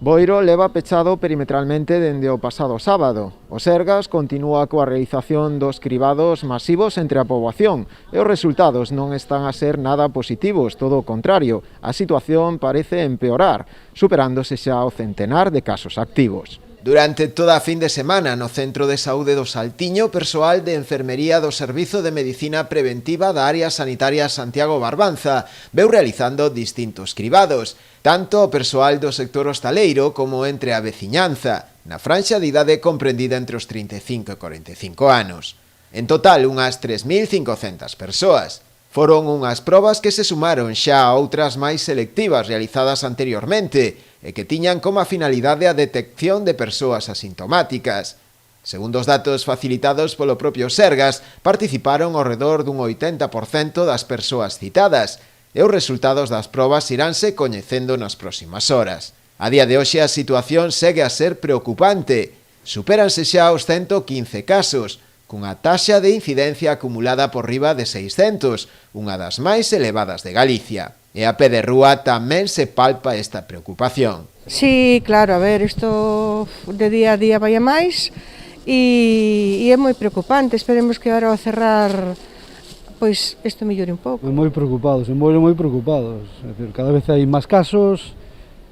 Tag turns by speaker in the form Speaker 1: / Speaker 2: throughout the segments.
Speaker 1: Boiro leva pechado perimetralmente dende o pasado sábado. O Sergas continúa coa realización dos cribados masivos entre a poboación e os resultados non están a ser nada positivos, todo o contrario. A situación parece empeorar, superándose xa o centenar de casos activos. Durante toda a fin de semana, no Centro de Saúde do Saltiño, persoal de enfermería do Servizo de Medicina Preventiva da Área Sanitaria Santiago Barbanza veu realizando distintos cribados, tanto o persoal do sector hostaleiro como entre a veciñanza, na franxa de idade comprendida entre os 35 e 45 anos. En total, unhas 3.500 persoas. Foron unhas probas que se sumaron xa a outras máis selectivas realizadas anteriormente e que tiñan como finalidade a detección de persoas asintomáticas. Segundo os datos facilitados polo propio Sergas, participaron ao redor dun 80% das persoas citadas e os resultados das probas iránse coñecendo nas próximas horas. A día de hoxe a situación segue a ser preocupante. Supéranse xa os 115 casos, cunha taxa de incidencia acumulada por riba de 600, unha das máis elevadas de Galicia. E a pé de rúa tamén se palpa esta preocupación.
Speaker 2: Sí, claro, a ver, isto de día a día vai a máis e é moi preocupante. Esperemos que agora ao cerrar pois isto mellore un pouco.
Speaker 3: Moi preocupados, moi preocupados. É dicir, cada vez hai máis casos,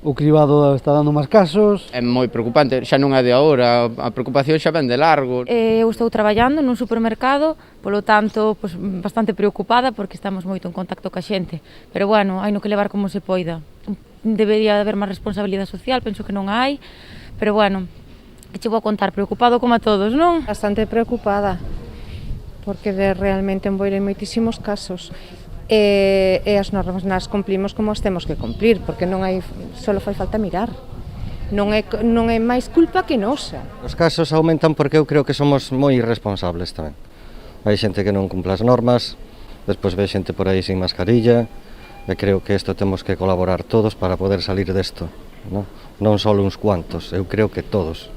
Speaker 3: o cribado está dando máis casos.
Speaker 4: É moi preocupante, xa non é de agora, a preocupación xa ven de largo.
Speaker 5: Eu estou traballando nun supermercado, polo tanto, pois, bastante preocupada porque estamos moito en contacto ca xente. Pero bueno, hai no que levar como se poida. Debería haber máis responsabilidade social, penso que non hai, pero bueno, que che vou a contar, preocupado como a todos, non?
Speaker 2: Bastante preocupada, porque realmente en Boiro hai moitísimos casos. E as normas nas cumplimos como as temos que cumplir, porque non hai, só fai falta mirar. Non é máis culpa que nosa.
Speaker 6: Os casos aumentan porque eu creo que somos moi irresponsables tamén. Hai xente que non cumpla as normas, despois ve xente por aí sin mascarilla, e creo que isto temos que colaborar todos para poder salir desto, non só uns cuantos, eu creo que todos.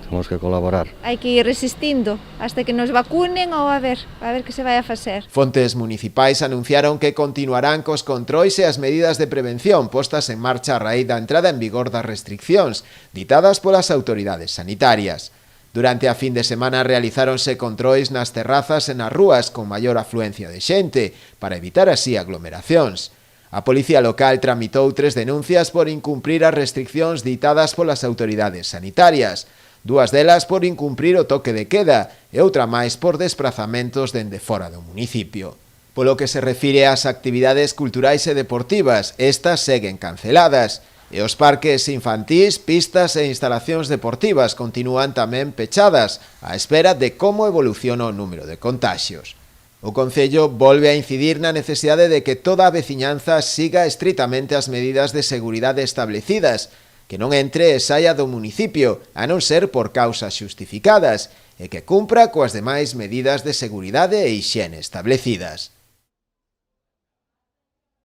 Speaker 6: Temos que colaborar.
Speaker 7: Hai que ir resistindo hasta que nos vacunen ou a ver que se vai a facer.
Speaker 1: Fontes municipais anunciaron que continuarán cos controis e as medidas de prevención postas en marcha a raíz da entrada en vigor das restriccións ditadas polas autoridades sanitarias. Durante a fin de semana realizáronse controis nas terrazas e nas rúas con maior afluencia de xente para evitar así aglomeracións. A Policía Local tramitou 3 denuncias por incumprir as restriccións ditadas polas autoridades sanitarias. 2 delas por incumprir o toque de queda e outra máis por desprazamentos dende fora do municipio. Polo que se refire ás actividades culturais e deportivas, estas seguen canceladas, e os parques infantís, pistas e instalacións deportivas continúan tamén pechadas, á espera de como evoluciona o número de contaxios. O Concello volve a incidir na necesidade de que toda a veciñanza siga estritamente as medidas de seguridade establecidas, que non entre e saia do municipio, a non ser por causas xustificadas, e que cumpra coas demais medidas de seguridade e hixiene establecidas.